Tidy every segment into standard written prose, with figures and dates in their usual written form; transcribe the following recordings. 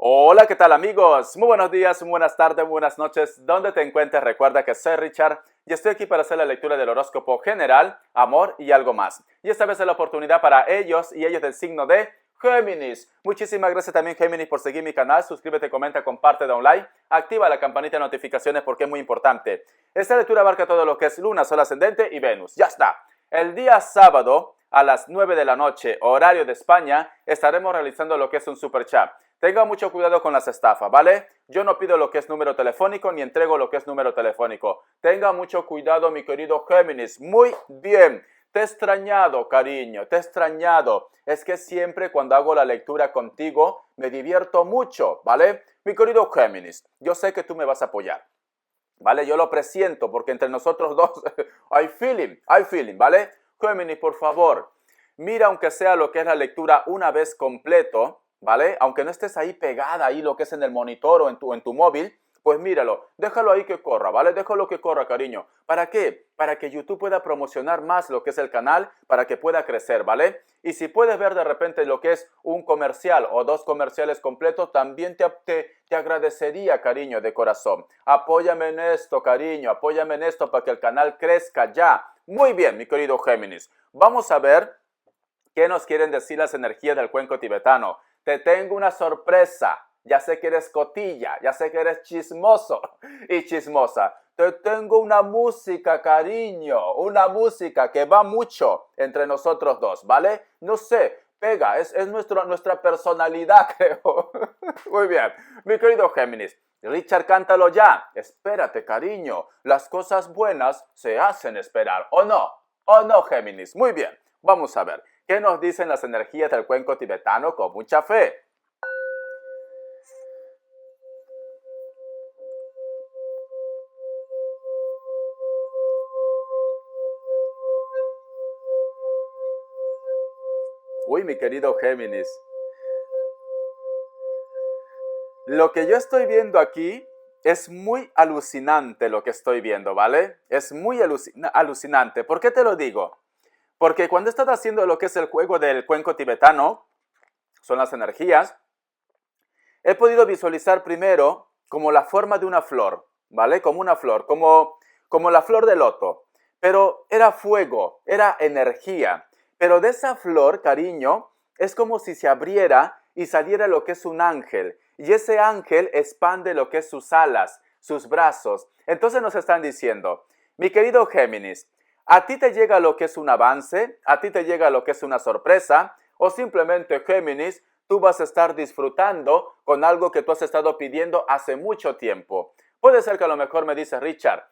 Hola, ¿qué tal amigos? Muy buenos días, muy buenas tardes, muy buenas noches. Donde te encuentres, recuerda que soy Richard y estoy aquí para hacer la lectura del horóscopo general, amor y algo más. Y esta vez es la oportunidad para ellos y ellos del signo de Géminis. Muchísimas gracias también Géminis por seguir mi canal. Suscríbete, comenta, comparte, da un like. Activa la campanita de notificaciones porque es muy importante. Esta lectura abarca todo lo que es Luna, Sol ascendente y Venus. Ya está. El día sábado a las 9 de la noche, horario de España, estaremos realizando lo que es un super chat. Tenga mucho cuidado con las estafas, ¿vale? Yo no pido lo que es número telefónico ni entrego lo que es número telefónico. Tenga mucho cuidado, mi querido Géminis. Muy bien. Te he extrañado, cariño, te he extrañado. Es que siempre cuando hago la lectura contigo me divierto mucho, ¿vale? Mi querido Géminis, yo sé que tú me vas a apoyar, ¿vale? Yo lo presiento porque entre nosotros dos hay feeling, ¿vale? Géminis, por favor, mira aunque sea lo que es la lectura una vez completo, ¿vale? Aunque no estés ahí pegada ahí lo que es en el monitor o en tu móvil, pues míralo, déjalo ahí que corra, ¿vale? Déjalo que corra, cariño. ¿Para qué? Para que YouTube pueda promocionar más lo que es el canal, para que pueda crecer, ¿vale? Y si puedes ver de repente lo que es un comercial o dos comerciales completos, también te agradecería, cariño, de corazón. Apóyame en esto, cariño, apóyame en esto para que el canal crezca ya. Muy bien, mi querido Géminis. Vamos a ver qué nos quieren decir las energías del cuenco tibetano. Te tengo una sorpresa. Ya sé que eres cotilla, ya sé que eres chismoso y chismosa. Te tengo una música, cariño, una música que va mucho entre nosotros dos, ¿vale? No sé, pega, es nuestra personalidad, creo. Muy bien, mi querido Géminis. Richard, cántalo ya. Espérate, cariño. Las cosas buenas se hacen esperar, ¿o no? ¿O no, Géminis? Muy bien, vamos a ver. ¿Qué nos dicen las energías del cuenco tibetano con mucha fe? Uy, mi querido Géminis. Lo que yo estoy viendo aquí es muy alucinante lo que estoy viendo, ¿vale? Es muy alucinante. ¿Por qué te lo digo? Porque cuando estás haciendo lo que es el juego del cuenco tibetano, son las energías, he podido visualizar primero como la forma de una flor, ¿vale? Como una flor, como la flor de loto. Pero era fuego, era energía. Pero de esa flor, cariño, es como si se abriera y saliera lo que es un ángel. Y ese ángel expande lo que es sus alas, sus brazos. Entonces nos están diciendo, mi querido Géminis, a ti te llega lo que es un avance, a ti te llega lo que es una sorpresa, o simplemente Géminis, tú vas a estar disfrutando con algo que tú has estado pidiendo hace mucho tiempo. Puede ser que a lo mejor me dice Richard,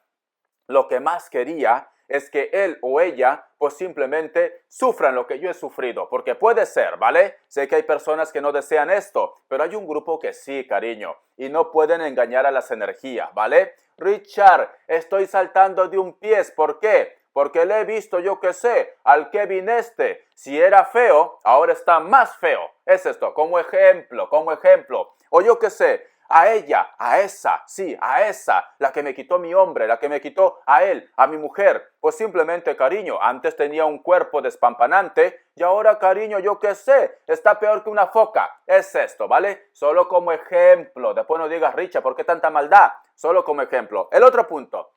lo que más quería es que él o ella pues simplemente sufran lo que yo he sufrido, porque puede ser, ¿vale? Sé que hay personas que no desean esto, pero hay un grupo que sí, cariño, y no pueden engañar a las energías, ¿vale? Richard, estoy saltando de un pie, ¿por qué? Porque le he visto, yo que sé, al Kevin este. Si era feo, ahora está más feo. Es esto, como ejemplo, como ejemplo. O yo que sé, a ella, a esa, sí, a esa, la que me quitó mi hombre, la que me quitó a él, a mi mujer. Pues simplemente, cariño, antes tenía un cuerpo despampanante y ahora, cariño, yo qué sé, está peor que una foca. Es esto, ¿vale? Solo como ejemplo. Después no digas, Richa, ¿por qué tanta maldad? Solo como ejemplo. El otro punto.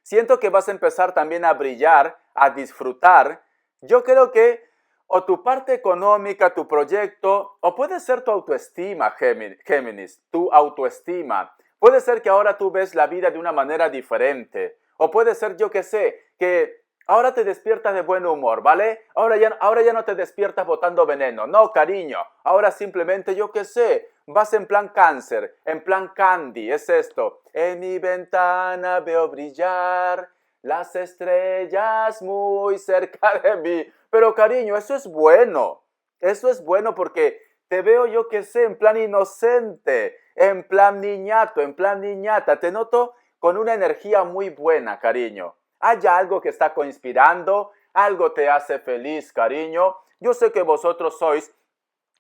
Siento que vas a empezar también a brillar, a disfrutar. Yo creo que o tu parte económica, tu proyecto, o puede ser tu autoestima, Géminis, tu autoestima. Puede ser que ahora tú ves la vida de una manera diferente. O puede ser, yo que sé, que ahora te despiertas de buen humor, ¿vale? Ahora ya no te despiertas botando veneno. No, cariño. Ahora simplemente, yo que sé, vas en plan cáncer, en plan candy. Es esto. En mi ventana veo brillar las estrellas muy cerca de mí. Pero cariño, eso es bueno. Eso es bueno porque te veo yo que sé, en plan inocente, en plan niñato, en plan niñata. Te noto con una energía muy buena, cariño. Hay algo que está conspirando, algo te hace feliz, cariño. Yo sé que vosotros sois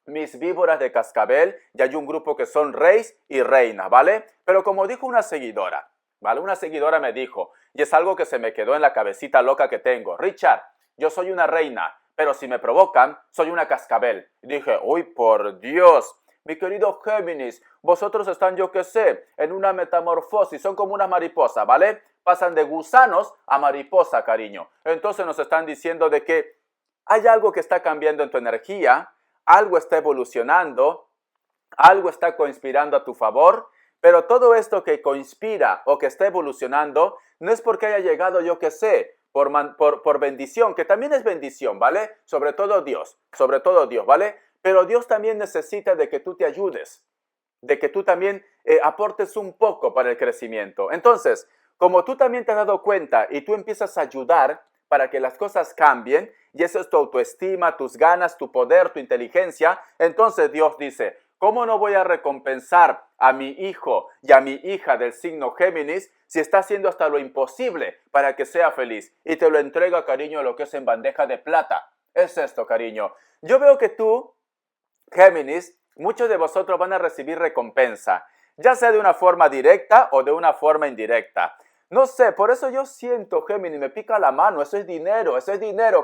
mis víboras de cascabel y hay un grupo que son reyes y reinas, ¿vale? Pero como dijo una seguidora, ¿vale? Una seguidora me dijo, y es algo que se me quedó en la cabecita loca que tengo. Richard, yo soy una reina, pero si me provocan, soy una cascabel. Y dije, uy, por Dios. Mi querido Géminis, vosotros están, yo qué sé, en una metamorfosis, son como una mariposa, ¿vale? Pasan de gusanos a mariposa, cariño. Entonces nos están diciendo de que hay algo que está cambiando en tu energía, algo está evolucionando, algo está conspirando a tu favor, pero todo esto que conspira o que está evolucionando no es porque haya llegado, yo qué sé, por bendición, que también es bendición, ¿vale? Sobre todo Dios, ¿vale? Pero Dios también necesita de que tú te ayudes, de que tú también aportes un poco para el crecimiento. Entonces, como tú también te has dado cuenta y tú empiezas a ayudar para que las cosas cambien, y eso es tu autoestima, tus ganas, tu poder, tu inteligencia, entonces Dios dice, ¿cómo no voy a recompensar a mi hijo y a mi hija del signo Géminis si está haciendo hasta lo imposible para que sea feliz? Y te lo entrega, cariño, lo que es en bandeja de plata. Es esto, cariño. Yo veo que tú, Géminis, muchos de vosotros van a recibir recompensa, ya sea de una forma directa o de una forma indirecta. No sé, por eso yo siento, Géminis, me pica la mano, eso es dinero,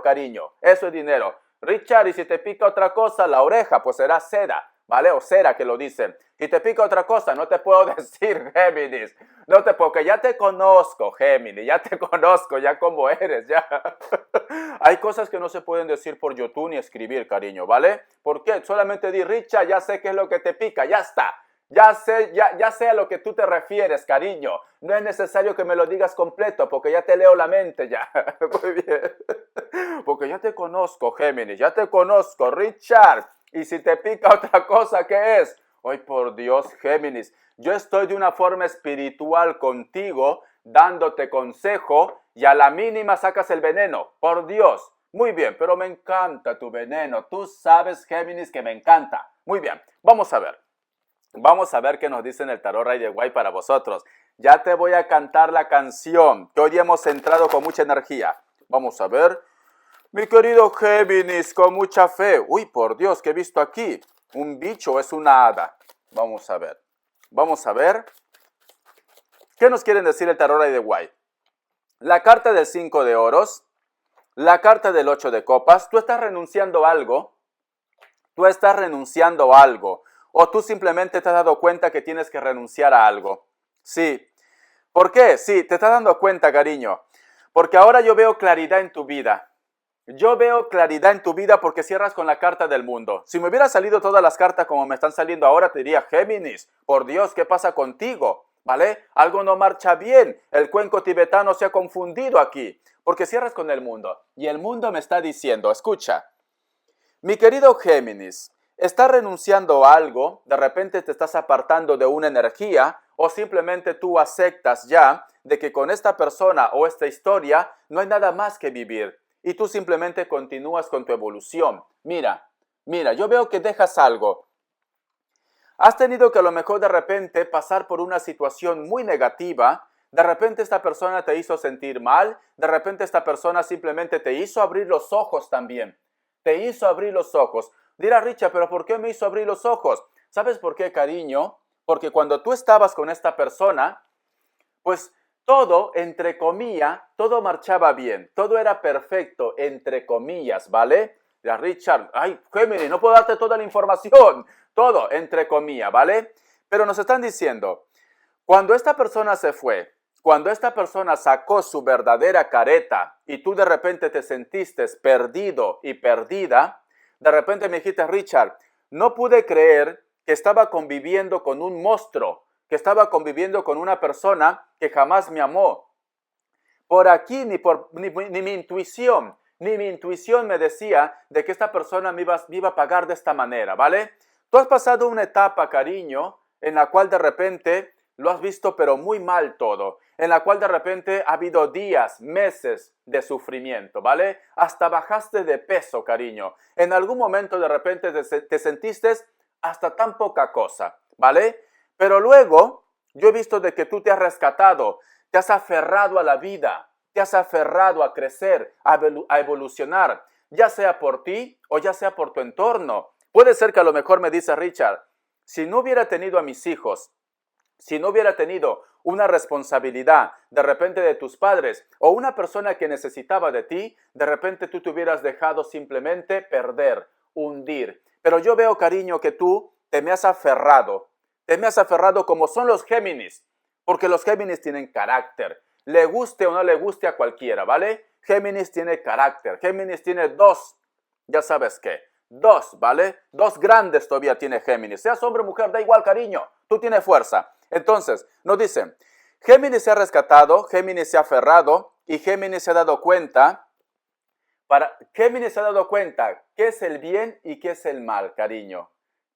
cariño, eso es dinero. Richard, y si te pica otra cosa, la oreja, pues será seda, ¿vale? O cera que lo dicen. Si te pica otra cosa, no te puedo decir, Géminis, porque ya te conozco, Géminis, ya te conozco, ya como eres, ya. Hay cosas que no se pueden decir por YouTube ni escribir, cariño, ¿vale? ¿Por qué? Solamente di, Richard, ya sé qué es lo que te pica, ya está. Ya sé a lo que tú te refieres, cariño. No es necesario que me lo digas completo, porque ya te leo la mente ya. Muy bien. Porque ya te conozco, Géminis, ya te conozco, Richard. Y si te pica otra cosa, ¿qué es? Ay, por Dios, Géminis, yo estoy de una forma espiritual contigo, dándote consejo, y a la mínima sacas el veneno. Por Dios. Muy bien, pero me encanta tu veneno. Tú sabes, Géminis, que me encanta. Muy bien, vamos a ver. Vamos a ver qué nos dice en el tarot Rider-Waite para vosotros. Ya te voy a cantar la canción, que hoy hemos entrado con mucha energía. Vamos a ver. Mi querido Géminis, con mucha fe. Uy, por Dios, ¿qué he visto aquí? ¿Un bicho o es una hada? Vamos a ver. Vamos a ver. ¿Qué nos quieren decir el tarot Rider-Waite? La carta del 5 de oros, la carta del 8 de copas. Tú estás renunciando a algo. Tú estás renunciando a algo. O tú simplemente te has dado cuenta que tienes que renunciar a algo. Sí. ¿Por qué? Sí, te estás dando cuenta, cariño. Porque ahora yo veo claridad en tu vida. Yo veo claridad en tu vida porque cierras con la carta del mundo. Si me hubieran salido todas las cartas como me están saliendo ahora, te diría, Géminis, por Dios, ¿qué pasa contigo? ¿Vale? Algo no marcha bien. El cuenco tibetano se ha confundido aquí. Porque cierras con el mundo. Y el mundo me está diciendo, escucha, mi querido Géminis, ¿estás renunciando a algo? De repente te estás apartando de una energía o simplemente tú aceptas ya de que con esta persona o esta historia no hay nada más que vivir y tú simplemente continúas con tu evolución. Mira, yo veo que dejas algo. Has tenido que a lo mejor de repente pasar por una situación muy negativa. De repente esta persona te hizo sentir mal. De repente esta persona simplemente te hizo abrir los ojos también. Te hizo abrir los ojos. Dirá Richard, ¿pero por qué me hizo abrir los ojos? ¿Sabes por qué, cariño? Porque cuando tú estabas con esta persona, pues todo, entre comillas, todo marchaba bien. Todo era perfecto, entre comillas, ¿vale? Dirá Richard, ay, Géminis, no puedo darte toda la información. Todo, entre comillas, ¿vale? Pero nos están diciendo, cuando esta persona se fue, cuando esta persona sacó su verdadera careta y tú de repente te sentiste perdido y perdida, de repente me dijiste, Richard, no pude creer que estaba conviviendo con un monstruo, que estaba conviviendo con una persona que jamás me amó. Por aquí ni mi intuición, me decía de que esta persona me iba a pagar de esta manera, ¿vale? Tú has pasado una etapa, cariño, en la cual de repente lo has visto pero muy mal todo, en la cual de repente ha habido días, meses de sufrimiento, ¿vale? Hasta bajaste de peso, cariño. En algún momento de repente te sentiste hasta tan poca cosa, ¿vale? Pero luego yo he visto de que tú te has rescatado, te has aferrado a la vida, te has aferrado a crecer, a evolucionar, ya sea por ti o ya sea por tu entorno. Puede ser que a lo mejor me dice Richard, si no hubiera tenido a mis hijos, si no hubiera tenido una responsabilidad de repente de tus padres o una persona que necesitaba de ti, de repente tú te hubieras dejado simplemente perder, hundir. Pero yo veo, cariño, que tú te me has aferrado como son los Géminis, porque los Géminis tienen carácter, le guste o no le guste a cualquiera, ¿vale? Géminis tiene carácter, Géminis tiene dos, ya sabes qué, dos, ¿vale? Dos grandes todavía tiene Géminis, seas hombre o mujer, da igual, cariño, tú tienes fuerza. Entonces, nos dicen, Géminis se ha rescatado, Géminis se ha aferrado y Géminis se ha dado cuenta. Géminis se ha dado cuenta qué es el bien y qué es el mal, cariño.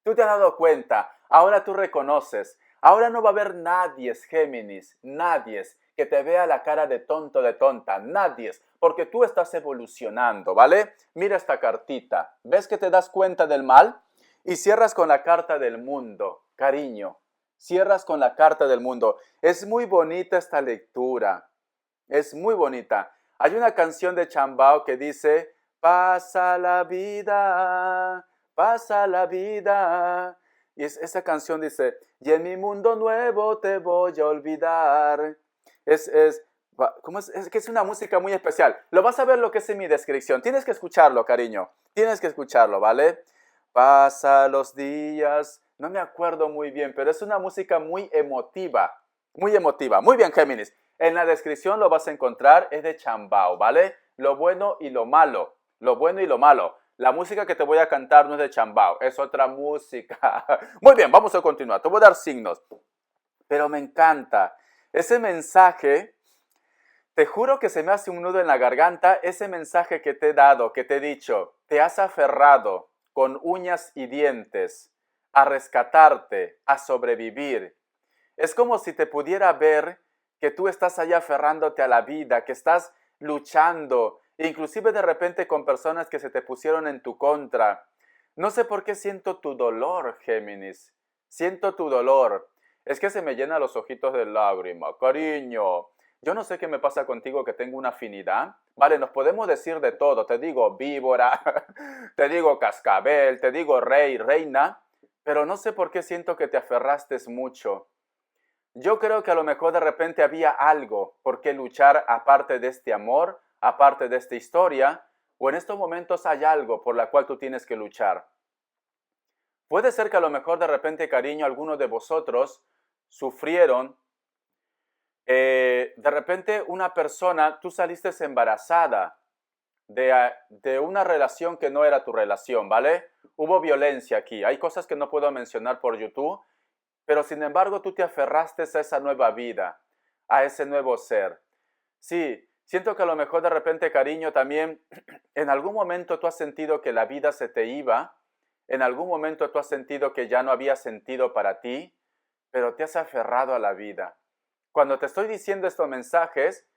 Tú te has dado cuenta, ahora tú reconoces. Ahora no va a haber nadie, Géminis, nadie que te vea la cara de tonto, de tonta, nadie, porque tú estás evolucionando, ¿vale? Mira esta cartita, ¿ves que te das cuenta del mal? Y cierras con la carta del mundo, cariño, cierras con la carta del mundo. Es muy bonita esta lectura, es muy bonita. Hay una canción de Chambao que dice, pasa la vida. Y esa canción dice, y en mi mundo nuevo te voy a olvidar. ¿Cómo es? Es que es una música muy especial. Lo vas a ver lo que es en mi descripción. Tienes que escucharlo, cariño. Tienes que escucharlo, ¿vale? Pasa los días. No me acuerdo muy bien, pero es una música muy emotiva. Muy emotiva. Muy bien, Géminis. En la descripción lo vas a encontrar. Es de Chambao, ¿vale? Lo bueno y lo malo. Lo bueno y lo malo. La música que te voy a cantar no es de Chambao, es otra música. Muy bien, vamos a continuar. Te voy a dar signos. Pero me encanta. Ese mensaje, te juro que se me hace un nudo en la garganta. Ese mensaje que te he dado, que te he dicho, te has aferrado con uñas y dientes a rescatarte, a sobrevivir. Es como si te pudiera ver que tú estás allá aferrándote a la vida, que estás luchando, inclusive de repente con personas que se te pusieron en tu contra. No sé por qué siento tu dolor, Géminis. Siento tu dolor. Es que se me llenan los ojitos de lágrima. Cariño, yo no sé qué me pasa contigo, que tengo una afinidad. Vale, nos podemos decir de todo. Te digo víbora, te digo cascabel, te digo rey, reina. Pero no sé por qué siento que te aferraste mucho. Yo creo que a lo mejor de repente había algo por qué luchar aparte de este amor, aparte de esta historia, o en estos momentos hay algo por la cual tú tienes que luchar. Puede ser que a lo mejor de repente, cariño, algunos de vosotros sufrieron, de repente una persona, tú saliste embarazada de una relación que no era tu relación, ¿vale? Hubo violencia aquí, hay cosas que no puedo mencionar por YouTube, pero sin embargo tú te aferraste a esa nueva vida, a ese nuevo ser. Sí, siento que a lo mejor de repente, cariño, también en algún momento tú has sentido que la vida se te iba, en algún momento tú has sentido que ya no había sentido para ti, pero te has aferrado a la vida. Cuando te estoy diciendo estos mensajes,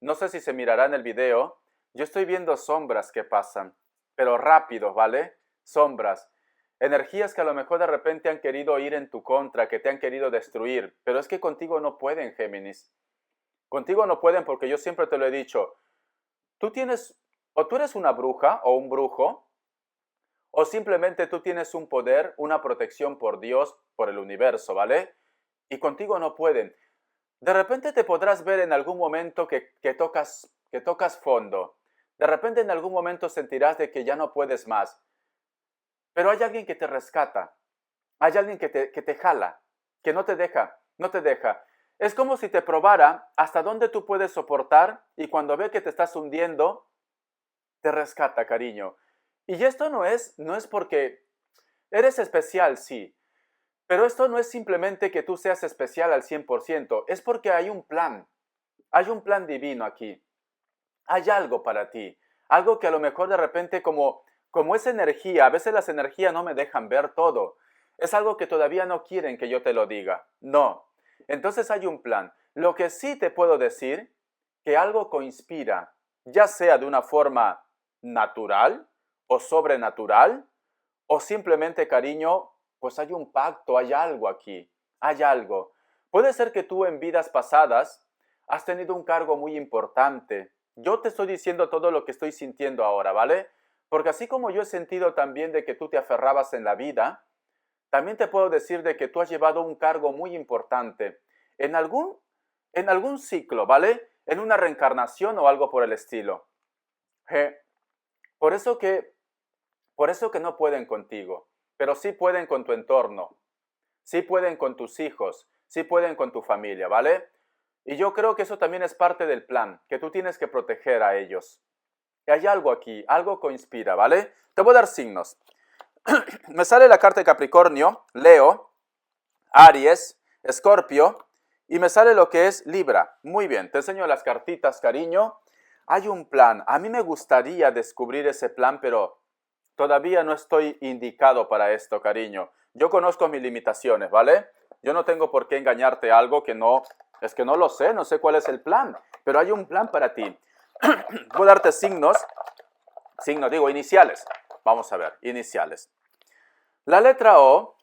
no sé si se mirará en el video, yo estoy viendo sombras que pasan, pero rápido, ¿vale? Sombras. Energías que a lo mejor de repente han querido ir en tu contra, que te han querido destruir, pero es que contigo no pueden, Géminis. Contigo no pueden porque yo siempre te lo he dicho. Tú tienes, o tú eres una bruja o un brujo, o simplemente tú tienes un poder, una protección por Dios, por el universo, ¿vale? Y contigo no pueden. De repente te podrás ver en algún momento que tocas fondo. De repente en algún momento sentirás de que ya no puedes más. Pero hay alguien que te rescata. Hay alguien que te jala, que no te deja, no te deja. Es como si te probara hasta dónde tú puedes soportar y cuando ve que te estás hundiendo, te rescata, cariño. Y esto no es porque eres especial, sí. Pero esto no es simplemente que tú seas especial al 100%, es porque hay un plan divino aquí, hay algo para ti, algo que a lo mejor de repente como es energía, a veces las energías no me dejan ver todo, es algo que todavía no quieren que yo te lo diga, no, entonces hay un plan. Lo que sí te puedo decir, que algo conspira, ya sea de una forma natural o sobrenatural, o simplemente, cariño, pues hay un pacto, hay algo aquí, hay algo. Puede ser que tú en vidas pasadas has tenido un cargo muy importante. Yo te estoy diciendo todo lo que estoy sintiendo ahora, ¿vale? Porque así como yo he sentido también de que tú te aferrabas en la vida, también te puedo decir de que tú has llevado un cargo muy importante en algún ciclo, ¿vale? En una reencarnación o algo por el estilo. Por eso que no pueden contigo. pero sí pueden con tu entorno, sí pueden con tus hijos, sí pueden con tu familia, ¿vale? Y yo creo que eso también es parte del plan, que tú tienes que proteger a ellos. Y hay algo aquí, algo que inspira, ¿vale? Te voy a dar signos. Me sale la carta de Capricornio, Leo, Aries, Escorpio, y me sale lo que es Libra. Muy bien, te enseño las cartitas, cariño. Hay un plan. A mí me gustaría descubrir ese plan, pero todavía no estoy indicado para esto, cariño. Yo conozco mis limitaciones, ¿vale? Yo no tengo por qué engañarte algo que no, es que no lo sé, no sé cuál es el plan, pero hay un plan para ti. Voy a darte signos, iniciales. Vamos a ver, iniciales. La letra O.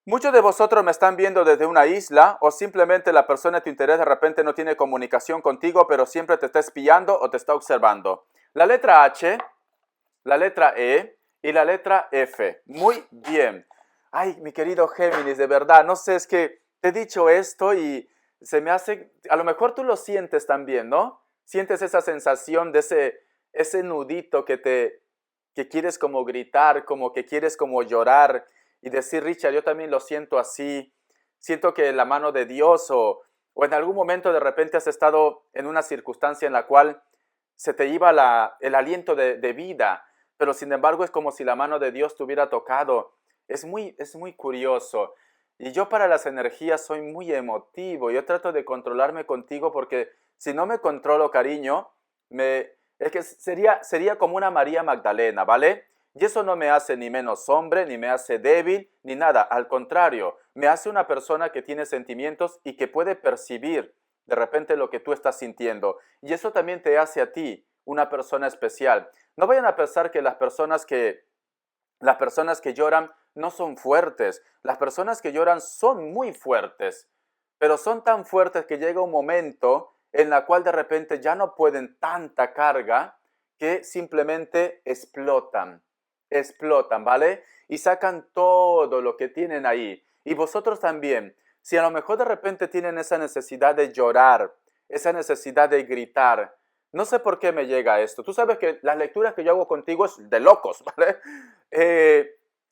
Muchos de vosotros me están viendo desde una isla o simplemente la persona de tu interés de repente no tiene comunicación contigo, pero siempre te está espiando o te está observando. La letra H, la letra E y la letra F. Muy bien. Ay, mi querido Géminis, de verdad, no sé, es que te he dicho esto y se me hace, a lo mejor tú lo sientes también, ¿no? Sientes esa sensación de ese nudito que quieres como gritar, como que quieres como llorar y decir, Richard, yo también lo siento así, siento que la mano de Dios o en algún momento de repente has estado en una circunstancia en la cual se te iba el aliento de vida, pero sin embargo es como si la mano de Dios te hubiera tocado. Es muy curioso. Y yo para las energías soy muy emotivo. Yo trato de controlarme contigo porque si no me controlo, cariño, es que sería como una María Magdalena, ¿vale? Y eso no me hace ni menos hombre, ni me hace débil, ni nada. Al contrario, me hace una persona que tiene sentimientos y que puede percibir de repente lo que tú estás sintiendo. Y eso también te hace a ti una persona especial. No vayan a pensar que las personas que lloran no son fuertes. Las personas que lloran son muy fuertes, pero son tan fuertes que llega un momento en la cual de repente ya no pueden tanta carga que simplemente explotan, ¿vale? Y sacan todo lo que tienen ahí. Y vosotros también, si a lo mejor de repente tienen esa necesidad de llorar, esa necesidad de gritar, no sé por qué me llega esto. Tú sabes que las lecturas que yo hago contigo es de locos, ¿vale?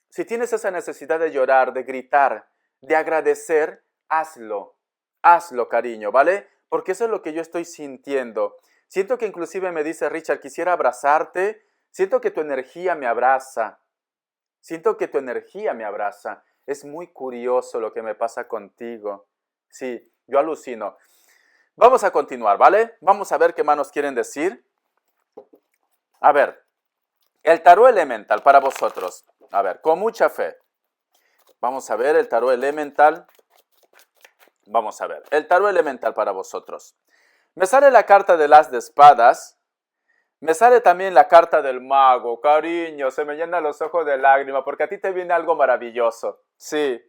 Si tienes esa necesidad de llorar, de gritar, de agradecer, hazlo. Hazlo, cariño, ¿vale? Porque eso es lo que yo estoy sintiendo. Siento que inclusive me dice Richard, quisiera abrazarte. Siento que tu energía me abraza. Siento que tu energía me abraza. Es muy curioso lo que me pasa contigo. Sí, yo alucino. Vamos a continuar, ¿vale? Vamos a ver qué más nos quieren decir. A ver, el tarot elemental para vosotros. A ver, con mucha fe. Vamos a ver el tarot elemental. Vamos a ver, el tarot elemental para vosotros. Me sale la carta del as de espadas. Me sale también la carta del mago. Cariño, se me llenan los ojos de lágrimas porque a ti te viene algo maravilloso. Sí,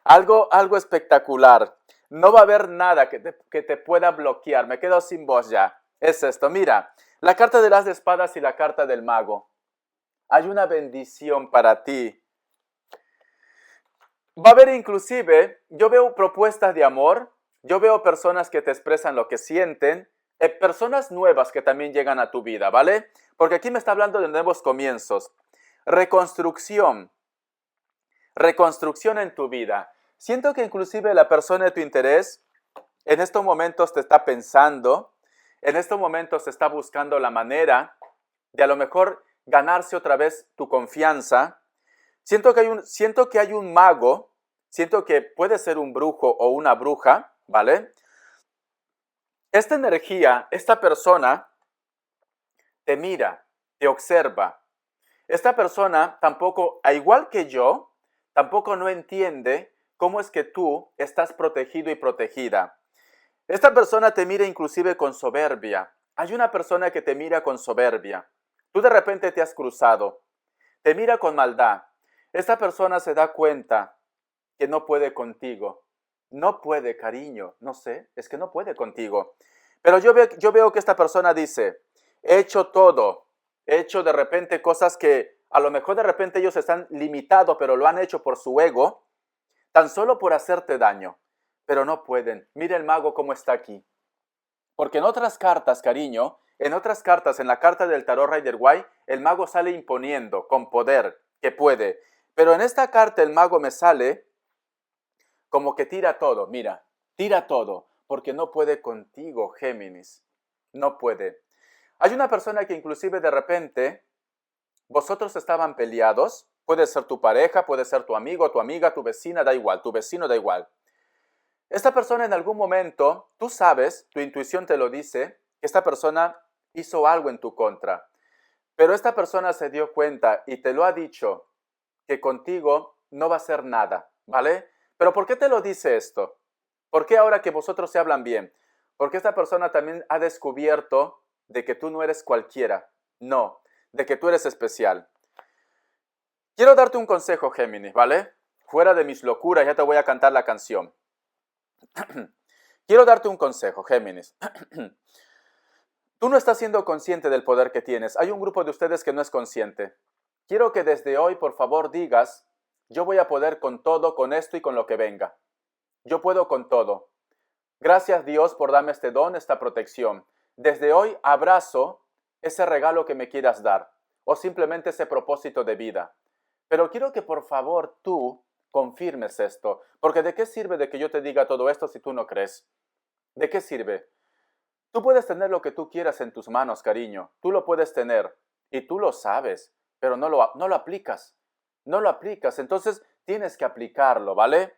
algo espectacular. No va a haber nada que te pueda bloquear. Me quedo sin voz ya. Es esto, mira, la carta del as de espadas y la carta del mago. Hay una bendición para ti. Va a haber inclusive, yo veo propuestas de amor, yo veo personas que te expresan lo que sienten, personas nuevas que también llegan a tu vida, ¿vale? Porque aquí me está hablando de nuevos comienzos. Reconstrucción en tu vida. Siento que inclusive la persona de tu interés en estos momentos te está pensando, en estos momentos te está buscando la manera de a lo mejor ganarse otra vez tu confianza. Siento que hay un mago, siento que puede ser un brujo o una bruja, ¿vale? Esta energía, esta persona te mira, te observa. Esta persona tampoco, al igual que yo, tampoco no entiende cómo es que tú estás protegido y protegida. Esta persona te mira inclusive con soberbia. Hay una persona que te mira con soberbia. Tú de repente te has cruzado. Te mira con maldad. Esta persona se da cuenta que no puede contigo. No puede, cariño. No sé, es que no puede contigo. Pero yo veo que esta persona dice, he hecho todo. He hecho de repente cosas que a lo mejor de repente ellos están limitados, pero lo han hecho por su ego, tan solo por hacerte daño. Pero no pueden. Mira el mago cómo está aquí. Porque en otras cartas, cariño, en otras cartas, en la carta del tarot Rider Waite, el mago sale imponiendo con poder que puede. Pero en esta carta el mago me sale como que tira todo, mira, tira todo, porque no puede contigo, Géminis, no puede. Hay una persona que inclusive de repente, vosotros estaban peleados, puede ser tu pareja, puede ser tu amigo, tu amiga, tu vecina, da igual, tu vecino, da igual. Esta persona en algún momento, tú sabes, tu intuición te lo dice, que esta persona hizo algo en tu contra. Pero esta persona se dio cuenta y te lo ha dicho que contigo no va a hacer nada, ¿vale? Pero ¿por qué te lo dice esto? ¿Por qué ahora que vosotros se hablan bien? Porque esta persona también ha descubierto de que tú no eres cualquiera, no, de que tú eres especial. Quiero darte un consejo, Géminis, ¿vale? Fuera de mis locuras, ya te voy a cantar la canción. Quiero darte un consejo, Géminis. Tú no estás siendo consciente del poder que tienes. Hay un grupo de ustedes que no es consciente. Quiero que desde hoy, por favor, digas, yo voy a poder con todo, con esto y con lo que venga. Yo puedo con todo. Gracias Dios por darme este don, esta protección. Desde hoy abrazo ese regalo que me quieras dar o simplemente ese propósito de vida. Pero quiero que por favor tú confirmes esto, porque ¿de qué sirve de que yo te diga todo esto si tú no crees? ¿De qué sirve? Tú puedes tener lo que tú quieras en tus manos, cariño. Tú lo puedes tener y tú lo sabes, pero no lo aplicas. No lo aplicas, entonces tienes que aplicarlo, ¿vale?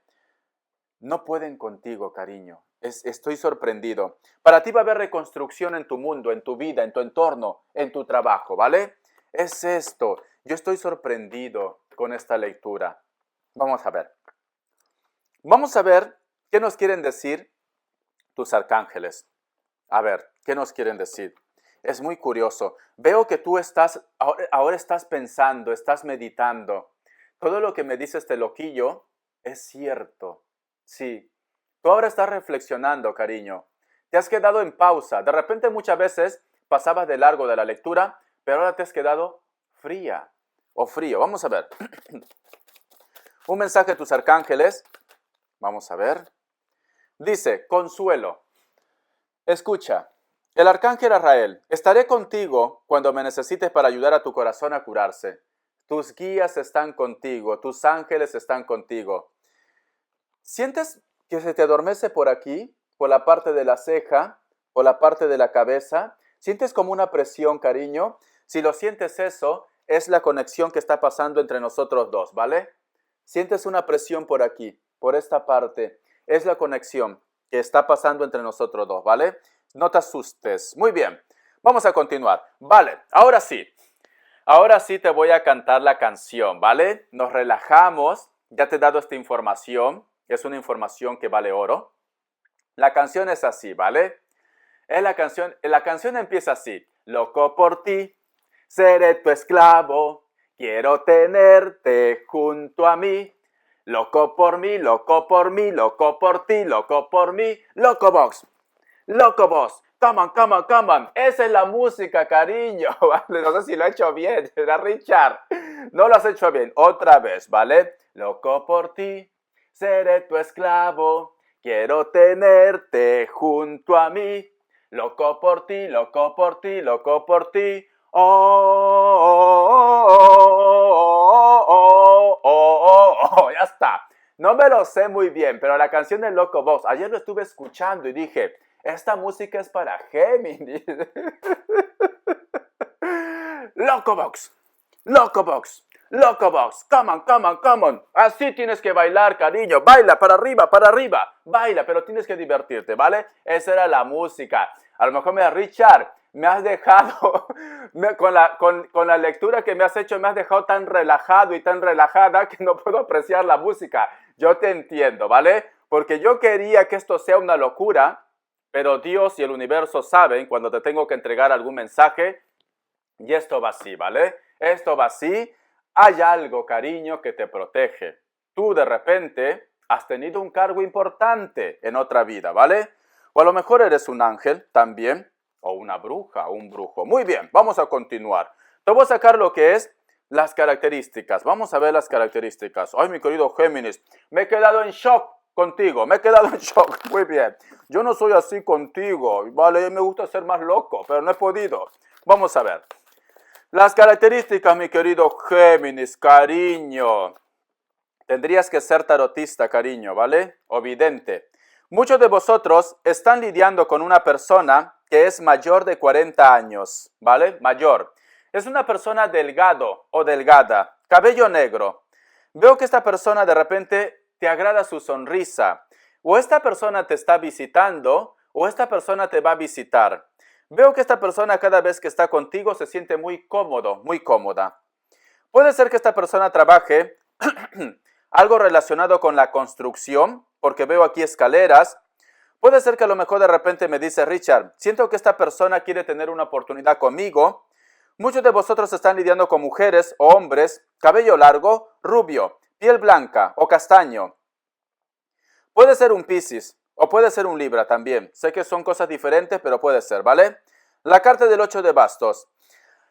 No pueden contigo, cariño. Estoy sorprendido. Para ti va a haber reconstrucción en tu mundo, en tu vida, en tu entorno, en tu trabajo, ¿vale? Es esto. Yo estoy sorprendido con esta lectura. Vamos a ver. Vamos a ver qué nos quieren decir tus arcángeles. A ver, ¿qué nos quieren decir? Es muy curioso. Veo que tú ahora estás pensando, estás meditando. Todo lo que me dice este loquillo es cierto. Sí. Tú ahora estás reflexionando, cariño. Te has quedado en pausa. De repente muchas veces pasabas de largo de la lectura, pero ahora te has quedado fría o frío. Vamos a ver. Un mensaje de tus arcángeles. Vamos a ver. Dice, consuelo. Escucha, el arcángel Azrael, estaré contigo cuando me necesites para ayudar a tu corazón a curarse. Tus guías están contigo, tus ángeles están contigo. ¿Sientes que se te adormece por aquí, por la parte de la ceja, por la parte de la cabeza? ¿Sientes como una presión, cariño? Si lo sientes eso, es la conexión que está pasando entre nosotros dos, ¿vale? Sientes una presión por aquí, por esta parte. Es la conexión que está pasando entre nosotros dos, ¿vale? No te asustes. Muy bien, vamos a continuar. Vale, ahora sí. Ahora sí te voy a cantar la canción, ¿vale? Nos relajamos. Ya te he dado esta información. Es una información que vale oro. La canción es así, ¿vale? La canción empieza así. Loco por ti, seré tu esclavo. Quiero tenerte junto a mí. Loco por mí, loco por mí, loco por ti, loco por mí. Loco Box, Loco Box. Come on, come on, come on. Esa es la música, cariño. ¿Vale? No sé si lo he hecho bien, era Richard. No lo has hecho bien. Otra vez, ¿vale? Loco por ti, seré tu esclavo. Quiero tenerte junto a mí. Loco por ti, loco por ti, loco por ti. Oh, oh, oh, oh, oh, oh, oh, ya está. No me lo sé muy bien, pero la canción de Loco Box, ayer lo estuve escuchando y dije, esta música es para Géminis. Loco Box, Loco Box, Loco Box, come on, come on, come on. Así tienes que bailar, cariño. Baila para arriba, baila, pero tienes que divertirte, ¿vale? Esa era la música. A lo mejor me da Richard, me has dejado, con la lectura que me has hecho, me has dejado tan relajado y tan relajada que no puedo apreciar la música. Yo te entiendo, ¿vale? Porque yo quería que esto sea una locura, pero Dios y el universo saben cuando te tengo que entregar algún mensaje, y esto va así, ¿vale? Esto va así. Hay algo, cariño, que te protege. Tú de repente has tenido un cargo importante en otra vida, ¿vale? O a lo mejor eres un ángel también, o una bruja, o un brujo. Muy bien, vamos a continuar. Te voy a sacar lo que es las características. Vamos a ver las características. Ay, mi querido Géminis, me he quedado en shock contigo. Me he quedado en shock. Muy bien. Yo no soy así contigo. Vale, me gusta ser más loco, pero no he podido. Vamos a ver. Las características, mi querido Géminis, cariño. Tendrías que ser tarotista, cariño, ¿vale? O vidente. Muchos de vosotros están lidiando con una persona que es mayor de 40 años, ¿vale? Mayor. Es una persona delgado o delgada, cabello negro. Veo que esta persona de repente te agrada su sonrisa. O esta persona te está visitando o esta persona te va a visitar. Veo que esta persona cada vez que está contigo se siente muy cómodo, muy cómoda. Puede ser que esta persona trabaje algo relacionado con la construcción, porque veo aquí escaleras. Puede ser que a lo mejor de repente me dice Richard, siento que esta persona quiere tener una oportunidad conmigo. Muchos de vosotros están lidiando con mujeres o hombres, cabello largo, rubio, piel blanca o castaño. Puede ser un Piscis o puede ser un Libra también. Sé que son cosas diferentes, pero puede ser, ¿vale? La carta del 8 de bastos.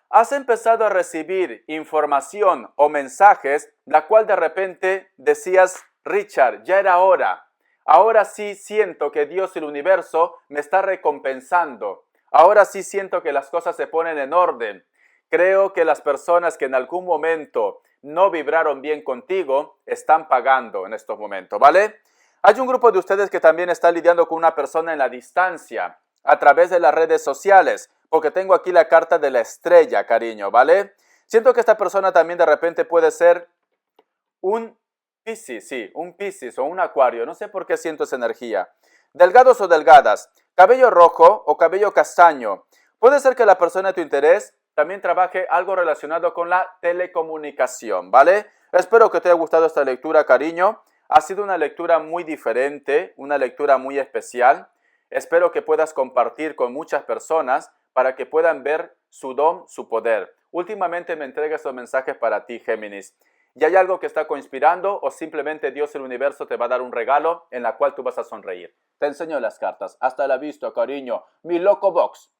Has empezado a recibir información o mensajes, la cual de repente decías, Richard, ya era hora. Ahora sí siento que Dios y el universo me está recompensando. Ahora sí siento que las cosas se ponen en orden. Creo que las personas que en algún momento no vibraron bien contigo están pagando en estos momentos, ¿vale? Hay un grupo de ustedes que también está lidiando con una persona en la distancia, a través de las redes sociales, porque tengo aquí la carta de la estrella, cariño, ¿vale? Siento que esta persona también de repente puede ser un Piscis, sí, un Piscis o un Acuario, no sé por qué siento esa energía. Delgados o delgadas, cabello rojo o cabello castaño. Puede ser que la persona de tu interés también trabaje algo relacionado con la telecomunicación, ¿vale? Espero que te haya gustado esta lectura, cariño. Ha sido una lectura muy diferente, una lectura muy especial. Espero que puedas compartir con muchas personas para que puedan ver su don, su poder. Últimamente me entrega estos mensajes para ti, Géminis. ¿Y hay algo que está conspirando o simplemente Dios y el universo te va a dar un regalo en la cual tú vas a sonreír? Te enseño las cartas. Hasta la vista, cariño. Mi loco box.